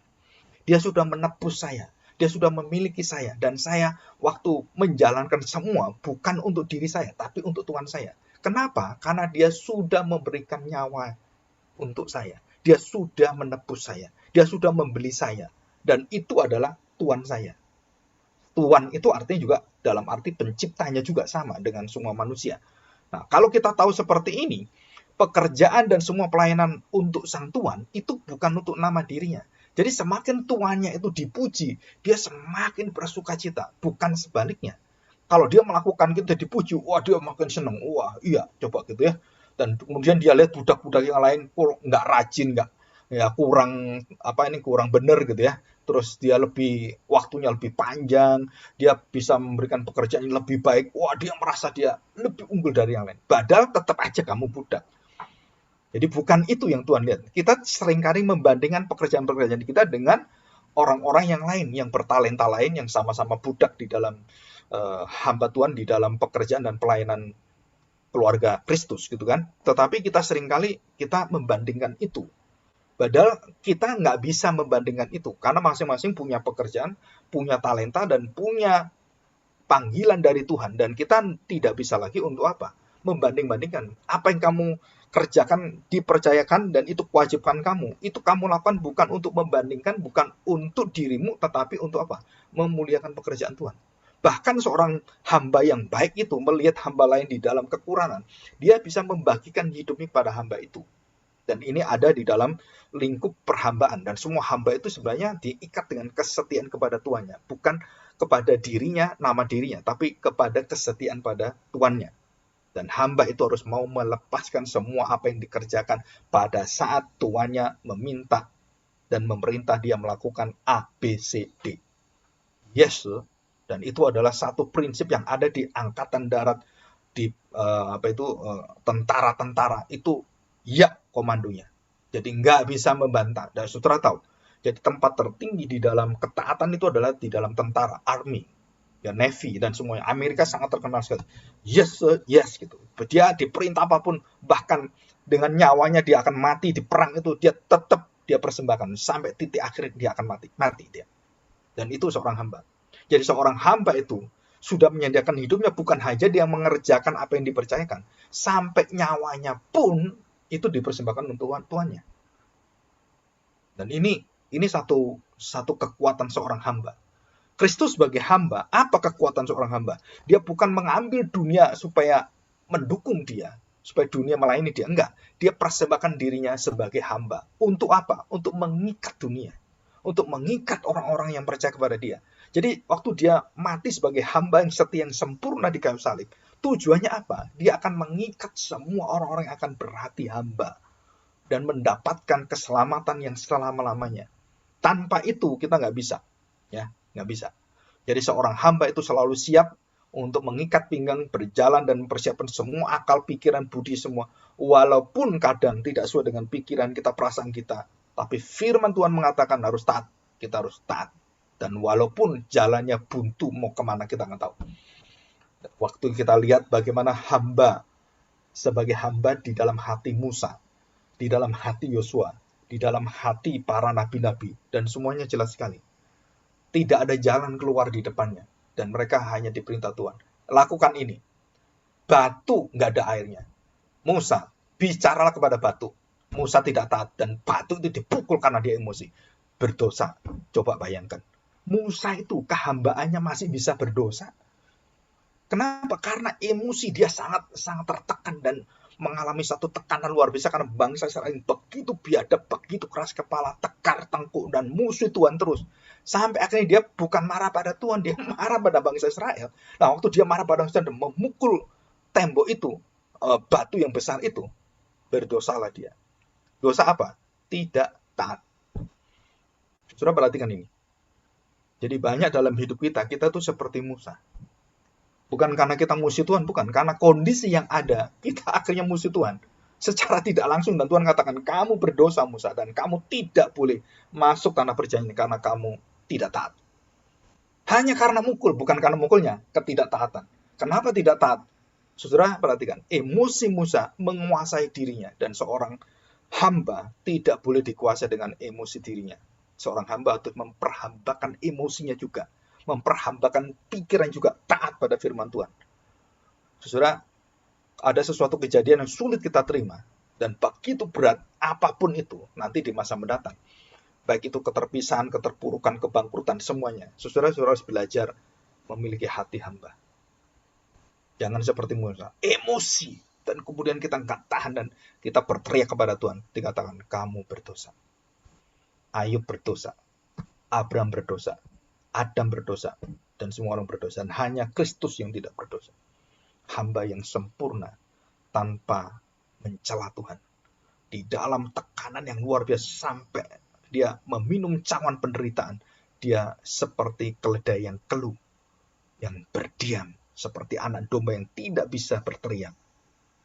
Dia sudah menebus saya. Dia sudah memiliki saya. Dan saya waktu menjalankan semua bukan untuk diri saya, tapi untuk Tuhan saya. Kenapa? Karena dia sudah memberikan nyawa untuk saya. Dia sudah menebus saya. Dia sudah membeli saya. Dan itu adalah Tuhan saya. Tuhan itu artinya juga dalam arti penciptanya juga sama dengan semua manusia. Nah, kalau kita tahu seperti ini, pekerjaan dan semua pelayanan untuk sang Tuhan itu bukan untuk nama dirinya. Jadi semakin tuannya itu dipuji, dia semakin bersuka cita, bukan sebaliknya. Kalau dia melakukan kita dipuji, wah dia makin senang, wah iya coba gitu ya. Dan kemudian dia lihat budak-budak yang lain nggak rajin, nggak ya kurang benar gitu ya. Terus dia waktunya lebih panjang, dia bisa memberikan pekerjaan yang lebih baik. Wah dia merasa dia lebih unggul dari yang lain. Padahal tetap aja kamu budak. Jadi bukan itu yang Tuhan lihat. Kita seringkali membandingkan pekerjaan-pekerjaan kita dengan orang-orang yang lain, yang bertalenta lain, yang sama-sama budak di dalam hamba Tuhan, di dalam pekerjaan dan pelayanan keluarga Kristus gitu kan. Tetapi kita seringkali kita membandingkan itu. Padahal kita nggak bisa membandingkan itu, karena masing-masing punya pekerjaan, punya talenta, dan punya panggilan dari Tuhan. Dan kita tidak bisa lagi untuk apa? Membanding-bandingkan. Apa yang kamu kerjakan, dipercayakan, dan itu kewajiban kamu. Itu kamu lakukan bukan untuk membandingkan, bukan untuk dirimu, tetapi untuk apa? Memuliakan pekerjaan Tuhan. Bahkan seorang hamba yang baik itu melihat hamba lain di dalam kekurangan, dia bisa membagikan hidupnya pada hamba itu. Dan ini ada di dalam lingkup perhambaan. Dan semua hamba itu sebenarnya diikat dengan kesetiaan kepada tuannya. Bukan kepada dirinya, nama dirinya, tapi kepada kesetiaan pada tuannya. Dan hamba itu harus mau melepaskan semua apa yang dikerjakan pada saat tuannya meminta dan memerintah dia melakukan A, B, C, D. Yes, dan itu adalah satu prinsip yang ada di angkatan darat, di tentara-tentara itu, ya komandonya. Jadi nggak bisa membantah. Dan saudara tahu, jadi tempat tertinggi di dalam ketaatan itu adalah di dalam tentara, army, ya Navy dan semuanya. Amerika sangat terkenal sekali. Yes, yes gitu. Dia diperintah apapun, bahkan dengan nyawanya dia akan mati di perang itu, dia tetap dia persembahkan sampai titik akhir dia akan mati dia. Dan itu seorang hamba. Jadi seorang hamba itu sudah menyediakan hidupnya, bukan hanya dia mengerjakan apa yang dipercayakan, sampai nyawanya pun itu dipersembahkan untuk tuannya. Dan ini satu kekuatan seorang hamba. Kristus sebagai hamba, apa kekuatan seorang hamba? Dia bukan mengambil dunia supaya mendukung dia, supaya dunia melayani dia. Enggak, dia persembahkan dirinya sebagai hamba. Untuk apa? Untuk mengikat dunia. Untuk mengikat orang-orang yang percaya kepada dia. Jadi waktu dia mati sebagai hamba yang setia, yang sempurna di kayu salib, tujuannya apa? Dia akan mengikat semua orang-orang yang akan berhati hamba dan mendapatkan keselamatan yang selama-lamanya. Tanpa itu kita nggak bisa, ya nggak bisa. Jadi seorang hamba itu selalu siap untuk mengikat pinggang, berjalan dan mempersiapkan semua akal, pikiran, budi semua. Walaupun kadang tidak sesuai dengan pikiran kita, perasaan kita, tapi firman Tuhan mengatakan harus taat. Kita harus taat. Dan walaupun jalannya buntu, mau kemana kita nggak tahu. Waktu kita lihat bagaimana hamba, sebagai hamba di dalam hati Musa, di dalam hati Yosua, di dalam hati para nabi-nabi, dan semuanya jelas sekali. Tidak ada jalan keluar di depannya, dan mereka hanya diperintah Tuhan. Lakukan ini. Batu nggak ada airnya. Musa, bicaralah kepada batu. Musa tidak taat, dan batu itu dipukul karena dia emosi. Berdosa. Coba bayangkan. Musa itu kehambaannya masih bisa berdosa. Kenapa? Karena emosi dia sangat tertekan dan mengalami satu tekanan luar biasa karena bangsa Israel begitu biadab, begitu keras kepala, tekar tengkuk dan musuh Tuhan terus. Sampai akhirnya dia bukan marah pada Tuhan, dia marah pada bangsa Israel. Nah, waktu dia marah pada bangsa Israel dan memukul tembok itu, batu yang besar itu, berdosalah dia. Dosa apa? Tidak taat. Saudara perhatikan ini. Jadi banyak dalam hidup kita tuh seperti Musa. Bukan karena kita musuh Tuhan, bukan. Karena kondisi yang ada, kita akhirnya musuh Tuhan. Secara tidak langsung, dan Tuhan katakan, kamu berdosa Musa, dan kamu tidak boleh masuk tanah perjanjian karena kamu tidak taat. Hanya karena mukul, bukan karena mukulnya, ketidaktaatan. Kenapa tidak taat? Saudara perhatikan, emosi Musa menguasai dirinya, dan seorang hamba tidak boleh dikuasai dengan emosi dirinya. Seorang hamba harus memperhambakan emosinya juga, memperhambakan pikiran juga, taat pada firman Tuhan. Saudara, ada sesuatu kejadian yang sulit kita terima, dan begitu berat apapun itu nanti di masa mendatang. Baik itu keterpisahan, keterpurukan, kebangkrutan, semuanya. Saudara harus belajar memiliki hati hamba. Jangan seperti Musa, emosi, dan kemudian kita nggak tahan dan kita berteriak kepada Tuhan. Dikatakan, kamu berdosa. Ayub berdosa. Abraham berdosa. Adam berdosa. Dan semua orang berdosa. Dan hanya Kristus yang tidak berdosa. Hamba yang sempurna tanpa mencela Tuhan. Di dalam tekanan yang luar biasa sampai dia meminum cawan penderitaan. Dia seperti keledai yang keluh, yang berdiam. Seperti anak domba yang tidak bisa berteriak.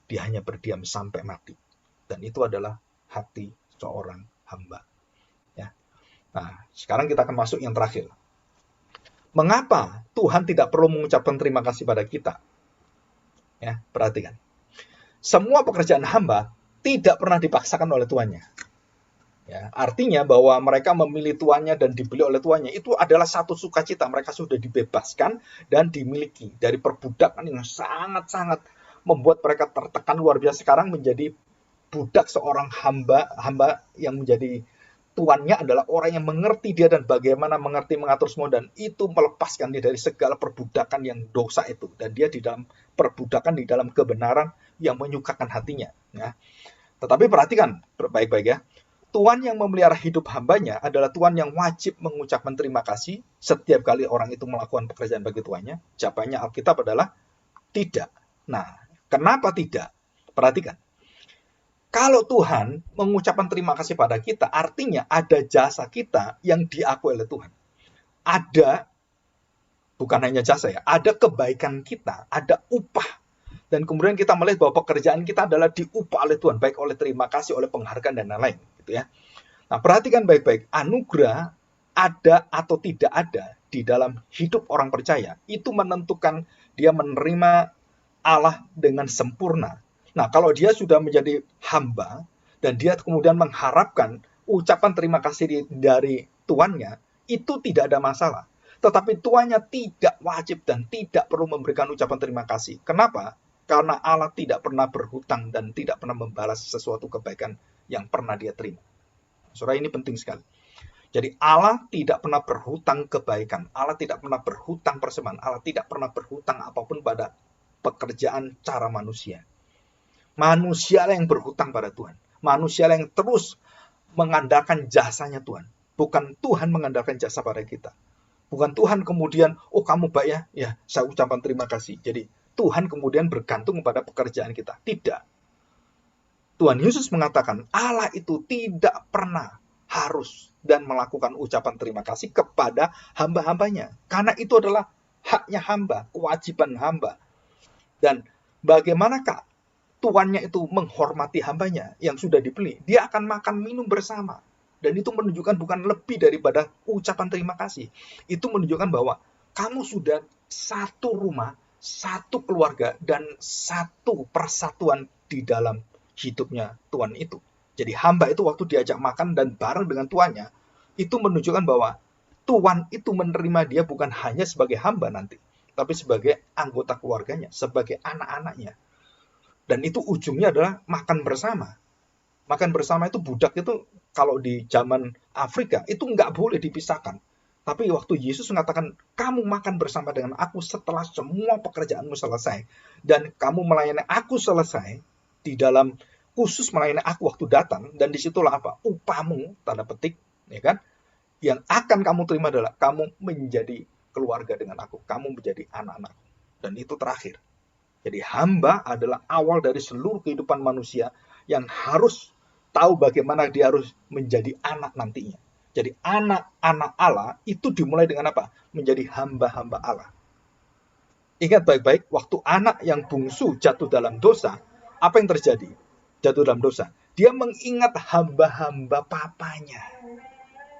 Dia hanya berdiam sampai mati. Dan itu adalah hati seorang hamba. Ya. Nah, sekarang kita akan masuk yang terakhir. Mengapa Tuhan tidak perlu mengucapkan terima kasih pada kita? Ya, perhatikan. Semua pekerjaan hamba tidak pernah dipaksakan oleh tuannya. Ya, artinya bahwa mereka memilih tuannya dan dibeli oleh tuannya itu adalah satu sukacita. Mereka sudah dibebaskan dan dimiliki dari perbudakan yang sangat-sangat membuat mereka tertekan luar biasa. Sekarang menjadi budak seorang hamba yang menjadi tuannya adalah orang yang mengerti dia dan bagaimana mengerti mengatur semua, dan itu melepaskan dia dari segala perbudakan yang dosa itu, dan dia di dalam perbudakan di dalam kebenaran yang menyukakan hatinya. Ya. Tetapi perhatikan baik-baik ya. Tuan yang memelihara hidup hambanya adalah Tuan yang wajib mengucapkan terima kasih setiap kali orang itu melakukan pekerjaan bagi tuannya. Jawabannya Alkitab adalah tidak. Nah, kenapa tidak? Perhatikan. Kalau Tuhan mengucapkan terima kasih pada kita, artinya ada jasa kita yang diakui oleh Tuhan. Ada, bukan hanya jasa ya, ada kebaikan kita, ada upah. Dan kemudian kita melihat bahwa pekerjaan kita adalah diupah oleh Tuhan, baik oleh terima kasih, oleh penghargaan, dan lain-lain. Gitu ya. Nah, perhatikan baik-baik, anugerah ada atau tidak ada di dalam hidup orang percaya, itu menentukan dia menerima Allah dengan sempurna. Nah, kalau dia sudah menjadi hamba, dan dia kemudian mengharapkan ucapan terima kasih dari tuannya, itu tidak ada masalah. Tetapi tuannya tidak wajib dan tidak perlu memberikan ucapan terima kasih. Kenapa? Karena Allah tidak pernah berhutang dan tidak pernah membalas sesuatu kebaikan yang pernah dia terima. Saudara, ini penting sekali. Jadi Allah tidak pernah berhutang kebaikan. Allah tidak pernah berhutang persembahan. Allah tidak pernah berhutang apapun pada pekerjaan cara manusia. Manusia yang berhutang pada Tuhan. Manusia yang terus mengandalkan jasanya Tuhan. Bukan Tuhan mengandalkan jasa pada kita. Bukan Tuhan kemudian, oh kamu baik ya, ya saya ucapkan terima kasih. Jadi Tuhan kemudian bergantung pada pekerjaan kita. Tidak. Tuhan Yesus mengatakan Allah itu tidak pernah harus dan melakukan ucapan terima kasih kepada hamba-hambanya. Karena itu adalah haknya hamba, kewajiban hamba. Dan bagaimanakah tuannya itu menghormati hambanya yang sudah dibeli? Dia akan makan minum bersama. Dan itu menunjukkan bukan lebih daripada ucapan terima kasih. Itu menunjukkan bahwa kamu sudah satu rumah, satu keluarga, dan satu persatuan di dalam hidupnya Tuhan itu. Jadi hamba itu waktu diajak makan dan bareng dengan tuannya, itu menunjukkan bahwa Tuhan itu menerima dia bukan hanya sebagai hamba nanti, tapi sebagai anggota keluarganya, sebagai anak-anaknya. Dan itu ujungnya adalah makan bersama. Makan bersama itu budak itu kalau di zaman Afrika itu nggak boleh dipisahkan. Tapi waktu Yesus mengatakan, kamu makan bersama dengan aku setelah semua pekerjaanmu selesai. Dan kamu melayani aku selesai, di dalam khusus melayani aku waktu datang, dan disitulah apa? Upahmu, tanda petik, ya kan? Yang akan kamu terima adalah, kamu menjadi keluarga dengan aku. Kamu menjadi anak-anakku. Dan itu terakhir. Jadi hamba adalah awal dari seluruh kehidupan manusia yang harus tahu bagaimana dia harus menjadi anak nantinya. Jadi anak-anak Allah itu dimulai dengan apa? Menjadi hamba-hamba Allah. Ingat baik-baik, waktu anak yang bungsu jatuh dalam dosa, apa yang terjadi? Jatuh dalam dosa. Dia mengingat hamba-hamba papanya.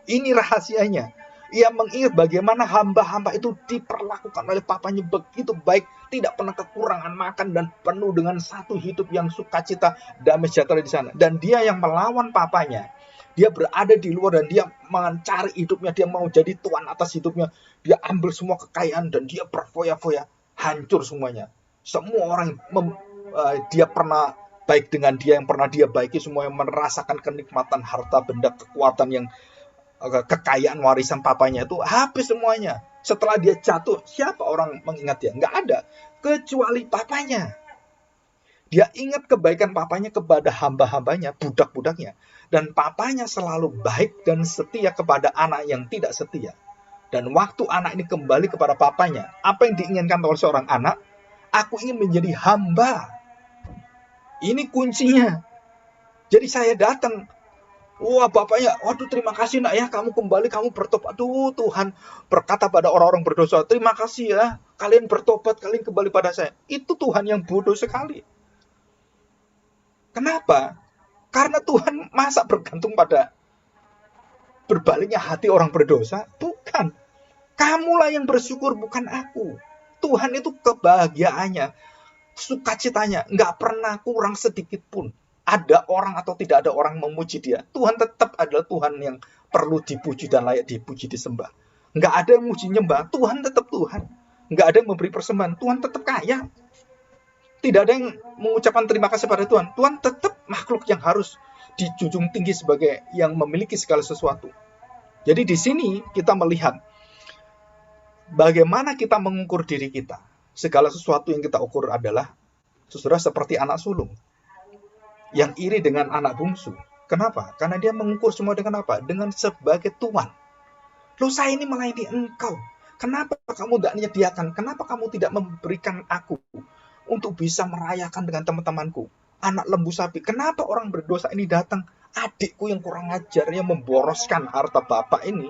Ini rahasianya. Ia mengingat bagaimana hamba-hamba itu diperlakukan oleh papanya begitu baik, tidak pernah kekurangan makan dan penuh dengan satu hidup yang sukacita, damai sejahtera di sana. Dan dia yang melawan papanya, dia berada di luar dan dia mencari hidupnya, dia mau jadi tuan atas hidupnya. Dia ambil semua kekayaan dan dia berfoya-foya, hancur semuanya. Semua orang dia pernah baik dengan dia, yang pernah dia baiki, semua yang merasakan kenikmatan harta benda, kekuatan yang kekayaan warisan papanya itu habis semuanya. Setelah dia jatuh, siapa orang mengingat dia? Nggak ada, kecuali papanya. Dia ingat kebaikan papanya kepada hamba-hambanya, budak-budaknya. Dan papanya selalu baik dan setia kepada anak yang tidak setia. Dan waktu anak ini kembali kepada papanya, apa yang diinginkan oleh seorang anak? Aku ingin menjadi hamba. Ini kuncinya. Jadi saya datang, wah, bapaknya, waduh, terima kasih nak ya, kamu kembali, kamu bertobat. Aduh, Tuhan berkata pada orang-orang berdosa, terima kasih ya, kalian bertobat, kalian kembali pada saya. Itu Tuhan yang bodoh sekali. Kenapa? Karena Tuhan masa bergantung pada berbaliknya hati orang berdosa? Bukan. Kamulah yang bersyukur, bukan aku. Tuhan itu kebahagiaannya, sukacitanya, nggak pernah kurang sedikit pun. Ada orang atau tidak ada orang memuji dia, Tuhan tetap adalah Tuhan yang perlu dipuji dan layak dipuji, disembah. Nggak ada yang muji nyembah, Tuhan tetap Tuhan. Nggak ada yang memberi persembahan, Tuhan tetap kaya. Tidak ada yang mengucapkan terima kasih pada Tuhan. Tuhan tetap makhluk yang harus dijunjung tinggi sebagai yang memiliki segala sesuatu. Jadi di sini kita melihat bagaimana kita mengukur diri kita. Segala sesuatu yang kita ukur adalah, saudara, seperti anak sulung yang iri dengan anak bungsu. Kenapa? Karena dia mengukur semua dengan apa? Dengan sebagai tuan. Loh, saya ini melayani engkau. Kenapa kamu tidak menyediakan? Kenapa kamu tidak memberikan aku untuk bisa merayakan dengan teman-temanku? Anak lembu sapi. Kenapa orang berdosa ini datang? Adikku yang kurang ajar, yang memboroskan harta bapak ini,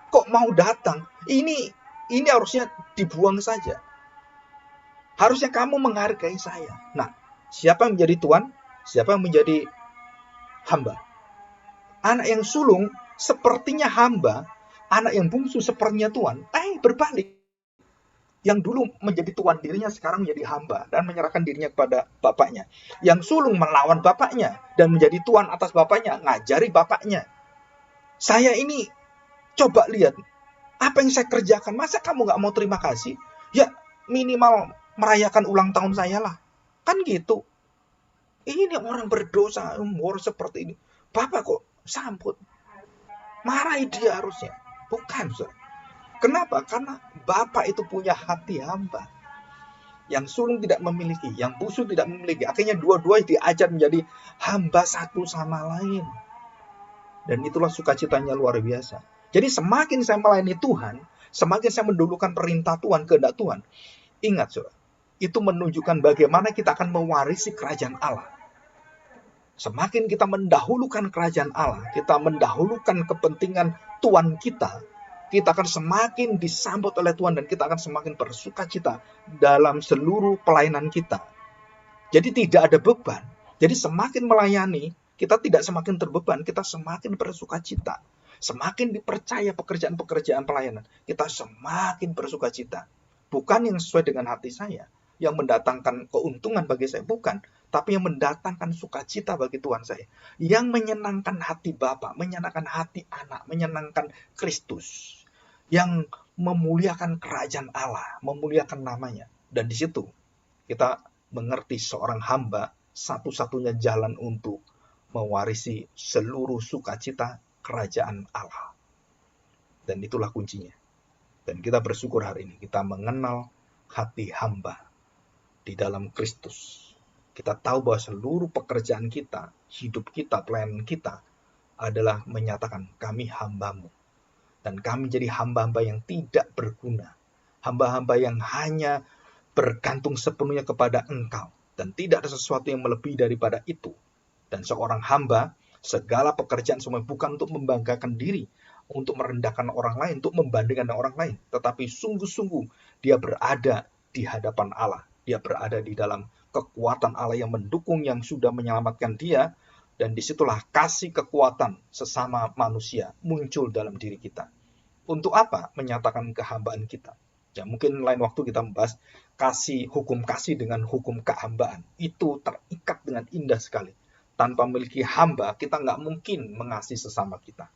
kok mau datang? Ini harusnya dibuang saja. Harusnya kamu menghargai saya. Nah, siapa yang menjadi tuan? Siapa yang menjadi hamba? Anak yang sulung sepertinya hamba, anak yang bungsu sepertinya tuan. Berbalik. Yang dulu menjadi tuan dirinya sekarang menjadi hamba dan menyerahkan dirinya kepada bapaknya. Yang sulung melawan bapaknya dan menjadi tuan atas bapaknya, ngajari bapaknya. Saya ini coba lihat apa yang saya kerjakan. Masa kamu nggak mau terima kasih? Ya minimal merayakan ulang tahun saya lah. Kan gitu. Ini orang berdosa, umur seperti ini. Bapak kok sambut? Marahi dia harusnya. Bukan, saudara. Kenapa? Karena bapak itu punya hati hamba. Yang sulung tidak memiliki, yang bungsu tidak memiliki. Akhirnya dua-duanya diajar menjadi hamba satu sama lain. Dan itulah sukacitanya luar biasa. Jadi semakin saya melayani Tuhan, semakin saya mendulukan perintah Tuhan, kehendak Tuhan. Ingat, saudara, itu menunjukkan bagaimana kita akan mewarisi kerajaan Allah. Semakin kita mendahulukan kerajaan Allah, kita mendahulukan kepentingan Tuhan kita akan semakin disambut oleh Tuhan dan kita akan semakin bersukacita dalam seluruh pelayanan kita. Jadi tidak ada beban. Jadi semakin melayani, kita tidak semakin terbeban, kita semakin bersukacita. Semakin dipercaya pekerjaan-pekerjaan pelayanan, kita semakin bersukacita. Bukan yang sesuai dengan hati saya, yang mendatangkan keuntungan bagi saya, bukan. Tapi yang mendatangkan sukacita bagi Tuhan saya. Yang menyenangkan hati Bapa, menyenangkan hati anak, menyenangkan Kristus. Yang memuliakan kerajaan Allah, memuliakan namanya. Dan di situ kita mengerti seorang hamba satu-satunya jalan untuk mewarisi seluruh sukacita kerajaan Allah. Dan itulah kuncinya. Dan kita bersyukur hari ini kita mengenal hati hamba di dalam Kristus. Kita tahu bahwa seluruh pekerjaan kita, hidup kita, pelayanan kita adalah menyatakan kami hambamu. Dan kami jadi hamba-hamba yang tidak berguna. Hamba-hamba yang hanya bergantung sepenuhnya kepada Engkau. Dan tidak ada sesuatu yang melebihi daripada itu. Dan seorang hamba, segala pekerjaan semua bukan untuk membanggakan diri, untuk merendahkan orang lain, untuk membandingkan orang lain. Tetapi sungguh-sungguh dia berada di hadapan Allah. Dia berada di dalam kekuatan Allah yang mendukung, yang sudah menyelamatkan dia. Dan disitulah kasih kekuatan sesama manusia muncul dalam diri kita. Untuk apa menyatakan kehambaan kita? Ya, mungkin lain waktu kita membahas hukum kasih dengan hukum kehambaan. Itu terikat dengan indah sekali. Tanpa memiliki hamba, kita nggak mungkin mengasihi sesama kita.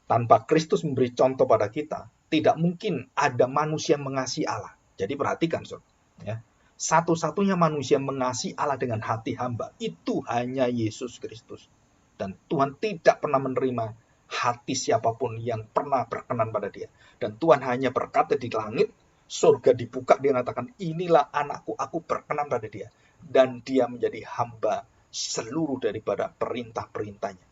Tanpa Kristus memberi contoh pada kita, tidak mungkin ada manusia mengasihi Allah. Jadi perhatikan, saudara. Ya. Satu-satunya manusia mengasihi Allah dengan hati hamba, itu hanya Yesus Kristus. Dan Tuhan tidak pernah menerima hati siapapun yang pernah berkenan pada dia. Dan Tuhan hanya berkata di langit, surga dibuka, dia mengatakan, inilah anakku, aku berkenan pada dia. Dan dia menjadi hamba seluruh daripada perintah-perintahnya.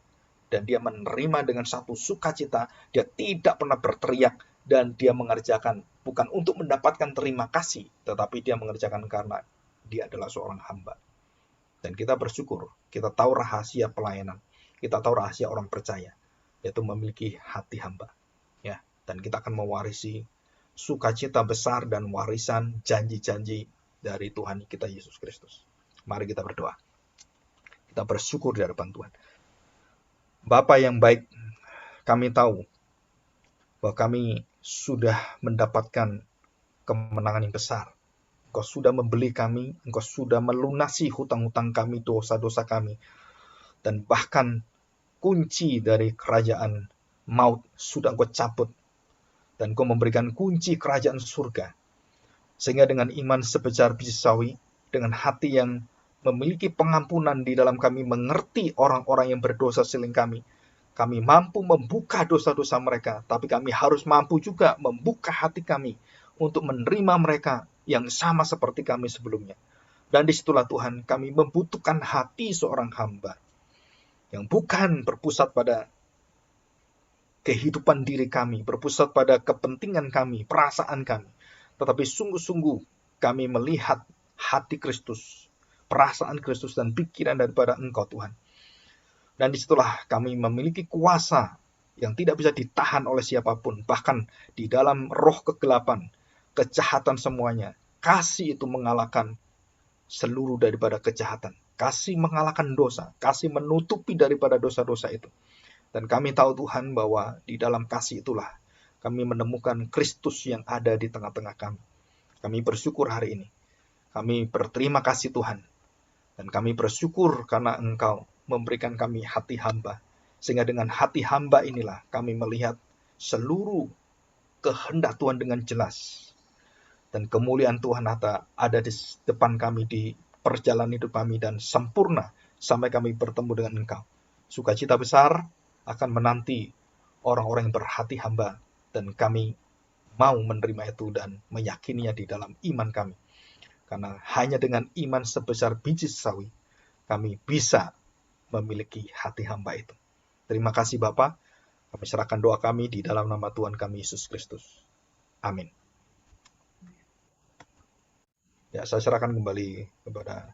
Dan dia menerima dengan satu sukacita, dia tidak pernah berteriak, dan dia mengerjakan bukan untuk mendapatkan terima kasih, tetapi dia mengerjakan karena dia adalah seorang hamba. Dan kita bersyukur, kita tahu rahasia pelayanan, kita tahu rahasia orang percaya, yaitu memiliki hati hamba. Ya, dan kita akan mewarisi sukacita besar dan warisan janji-janji dari Tuhan kita Yesus Kristus. Mari kita berdoa. Kita bersyukur di hadapan Tuhan. Bapa yang baik, kami tahu bahwa kami sudah mendapatkan kemenangan yang besar. Engkau sudah membeli kami, Engkau sudah melunasi hutang-hutang kami, dosa-dosa kami. Dan bahkan kunci dari kerajaan maut sudah Engkau cabut. Dan Engkau memberikan kunci kerajaan surga. Sehingga dengan iman sebesar biji sawi, dengan hati yang memiliki pengampunan di dalam kami, mengerti orang-orang yang berdosa selain kami mampu membuka dosa-dosa mereka, tapi kami harus mampu juga membuka hati kami untuk menerima mereka yang sama seperti kami sebelumnya. Dan disitulah Tuhan, kami membutuhkan hati seorang hamba yang bukan berpusat pada kehidupan diri kami, berpusat pada kepentingan kami, perasaan kami, tetapi sungguh-sungguh kami melihat hati Kristus, perasaan Kristus dan pikiran daripada Engkau Tuhan. Dan disitulah kami memiliki kuasa yang tidak bisa ditahan oleh siapapun. Bahkan di dalam roh kegelapan, kejahatan semuanya, kasih itu mengalahkan seluruh daripada kejahatan. Kasih mengalahkan dosa, kasih menutupi daripada dosa-dosa itu. Dan kami tahu Tuhan bahwa di dalam kasih itulah kami menemukan Kristus yang ada di tengah-tengah kami. Kami bersyukur hari ini. Kami berterima kasih Tuhan. Dan kami bersyukur karena Engkau memberikan kami hati hamba. Sehingga dengan hati hamba inilah kami melihat seluruh kehendak Tuhan dengan jelas. Dan kemuliaan Tuhan ada di depan kami di perjalanan hidup kami dan sempurna sampai kami bertemu dengan Engkau. Sukacita besar akan menanti orang-orang yang berhati hamba. Dan kami mau menerima itu dan meyakininya di dalam iman kami. Karena hanya dengan iman sebesar biji sawi, kami bisa memiliki hati hamba itu. Terima kasih Bapa. Kami serahkan doa kami di dalam nama Tuhan kami Yesus Kristus. Amin. Ya, saya serahkan kembali kepada